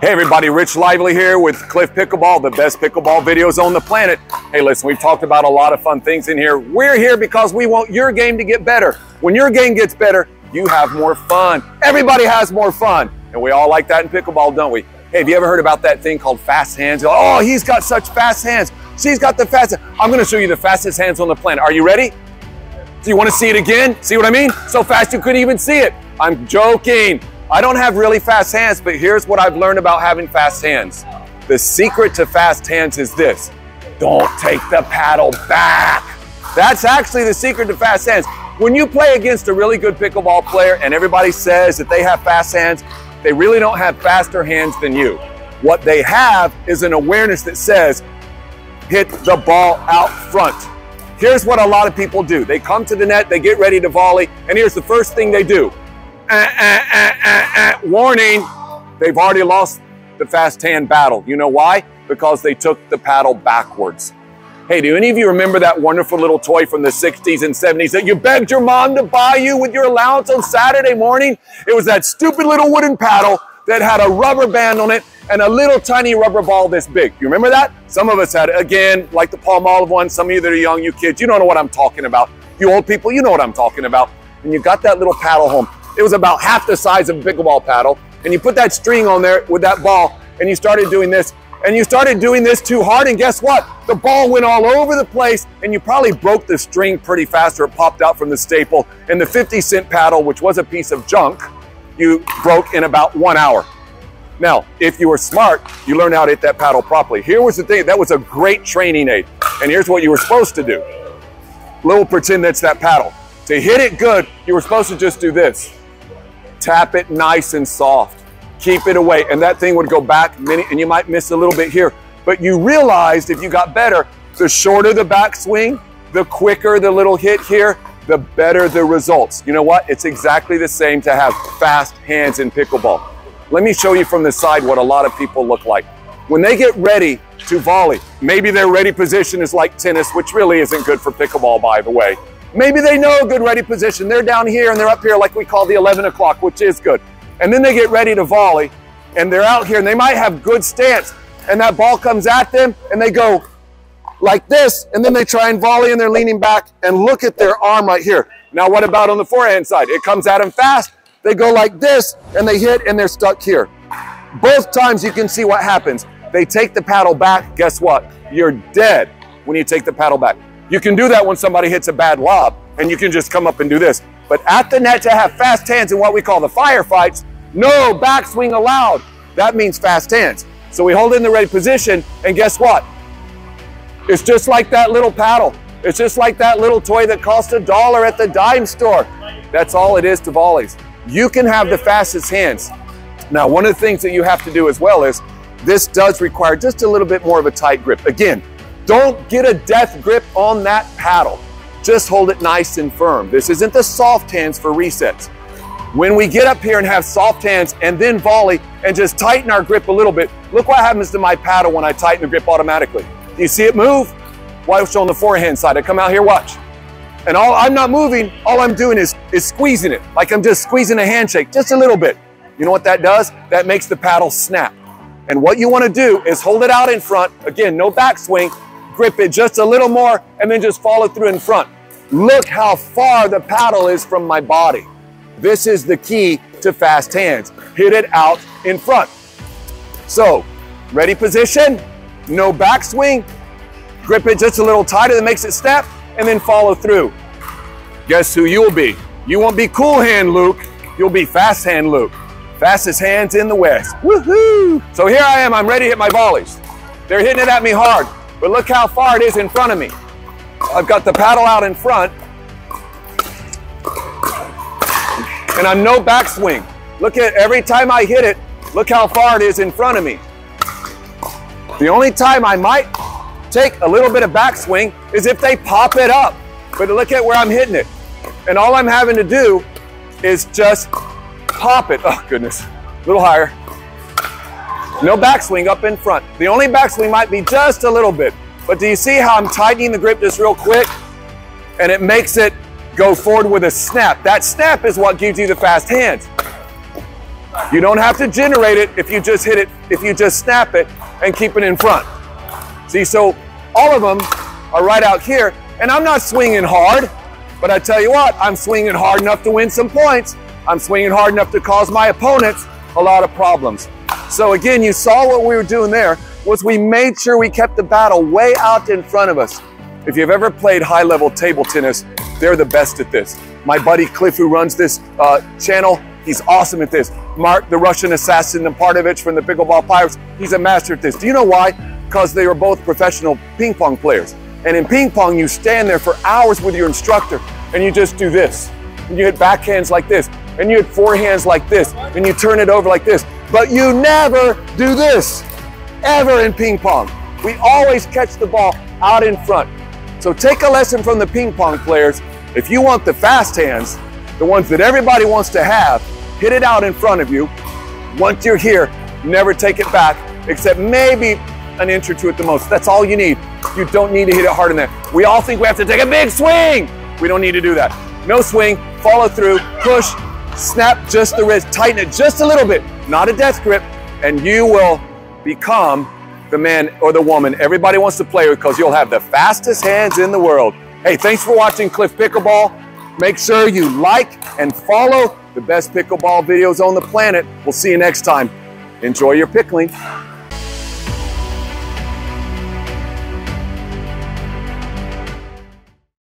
Hey everybody, Rich Lively here with CliffPickleball, the best pickleball videos on the planet. Hey listen, we've talked about a lot of fun things in here. We're here because we want your game to get better. When your game gets better, you have more fun. Everybody has more fun. And we all like that in pickleball, don't we? Hey, have you ever heard about that thing called fast hands? Oh, he's got such fast hands. She's got the fastest. I'm gonna show you the fastest hands on the planet. Are you ready? Do you wanna see it again? See what I mean? So fast you couldn't even see it. I'm joking. I don't have really fast hands, but here's what I've learned about having fast hands. The secret to fast hands is this: don't take the paddle back. That's actually the secret to fast hands. When you play against a really good pickleball player and everybody says that they have fast hands, they really don't have faster hands than you. What they have is an awareness that says, hit the ball out front. Here's what a lot of people do. They come to the net, they get ready to volley, and here's the first thing they do. Warning, they've already lost the fast hand battle. You know why? Because they took the paddle backwards. Hey, do any of you remember that wonderful little toy from the 60s and 70s that you begged your mom to buy you with your allowance on Saturday morning? It was that stupid little wooden paddle that had a rubber band on it and a little tiny rubber ball this big. You remember that? Some of us had it. Again, like the Palm Olive one. Some of you that are young, you kids, you don't know what I'm talking about. You old people, you know what I'm talking about. And you got that little paddle home. It was about half the size of a pickleball paddle. And you put that string on there with that ball and you started doing this. And you started doing this too hard, and guess what? The ball went all over the place, and you probably broke the string pretty fast, or it popped out from the staple. And the 50-cent paddle, which was a piece of junk, you broke in about 1 hour. Now, if you were smart, you learned how to hit that paddle properly. Here was the thing, that was a great training aid. And here's what you were supposed to do. Little pretend that's that paddle. To hit it good, you were supposed to just do this. Tap it nice and soft. Keep it away, and that thing would go back and you might miss a little bit here. But you realized if you got better, the shorter the backswing, the quicker the little hit here, the better the results. You know what? It's exactly the same to have fast hands in pickleball. Let me show you from the side what a lot of people look like. When they get ready to volley, maybe their ready position is like tennis, which really isn't good for pickleball, by the way. Maybe they know a good ready position. They're down here and they're up here like we call the 11 o'clock, which is good. And then they get ready to volley and they're out here and they might have good stance and that ball comes at them and they go like this and then they try and volley and they're leaning back and look at their arm right here. Now what about on the forehand side? It comes at them fast, they go like this and they hit and they're stuck here. Both times you can see what happens. They take the paddle back, guess what? You're dead when you take the paddle back. You can do that when somebody hits a bad lob and you can just come up and do this. But at the net to have fast hands in what we call the firefights, no backswing allowed. That means fast hands. So we hold in the ready position and guess what? It's just like that little paddle. It's just like that little toy that cost $1 at the dime store. That's all it is to volleys. You can have the fastest hands. Now, one of the things that you have to do as well is this does require just a little bit more of a tight grip. Again, don't get a death grip on that paddle. Just hold it nice and firm. This isn't the soft hands for resets. When we get up here and have soft hands and then volley and just tighten our grip a little bit, look what happens to my paddle when I tighten the grip automatically. Do you see it move? Watch on the forehand side. I come out here, watch. And I'm not moving, all I'm doing is squeezing it, like I'm just squeezing a handshake, just a little bit. You know what that does? That makes the paddle snap. And what you want to do is hold it out in front, again, no backswing, grip it just a little more, and then just follow through in front. Look how far the paddle is from my body. This is the key to fast hands. Hit it out in front. So, ready position, no backswing, grip it just a little tighter that makes it snap, and then follow through. Guess who you'll be? You won't be cool hand Luke, you'll be fast hand Luke. Fastest hands in the West. Woohoo! So here I am, I'm ready to hit my volleys. They're hitting it at me hard, but look how far it is in front of me. I've got the paddle out in front, and I'm no backswing. Look at every time I hit it, look how far it is in front of me. The only time I might take a little bit of backswing is if they pop it up. But look at where I'm hitting it. And all I'm having to do is just pop it. Oh goodness, a little higher. No backswing up in front. The only backswing might be just a little bit. But do you see how I'm tightening the grip just real quick? And it makes it go forward with a snap. That snap is what gives you the fast hands. You don't have to generate it if you just hit it, if you just snap it and keep it in front. See, so all of them are right out here, and I'm not swinging hard, but I tell you what, I'm swinging hard enough to win some points. I'm swinging hard enough to cause my opponents a lot of problems. So again, you saw what we were doing there was we made sure we kept the battle way out in front of us. If you've ever played high-level table tennis, they're the best at this. My buddy Cliff, who runs this channel, he's awesome at this. Mark, the Russian assassin, Napartovich from the Pickleball Pirates, he's a master at this. Do you know why? Because they were both professional ping pong players. And in ping pong, you stand there for hours with your instructor and you just do this. And you hit backhands like this, and you hit forehands like this, and you turn it over like this. But you never do this, ever in ping pong. We always catch the ball out in front. So take a lesson from the ping pong players. If you want the fast hands, the ones that everybody wants to have, hit it out in front of you. Once you're here, never take it back, except maybe an inch or two at the most. That's all you need. You don't need to hit it hard in there. We all think we have to take a big swing. We don't need to do that. No swing, follow through, push, snap just the wrist, tighten it just a little bit, not a death grip, and you will become the man or the woman everybody wants to play with, because you'll have the fastest hands in the world. Hey, thanks for watching Cliff Pickleball. Make sure you like and follow the best pickleball videos on the planet. We'll see you next time. Enjoy your pickling.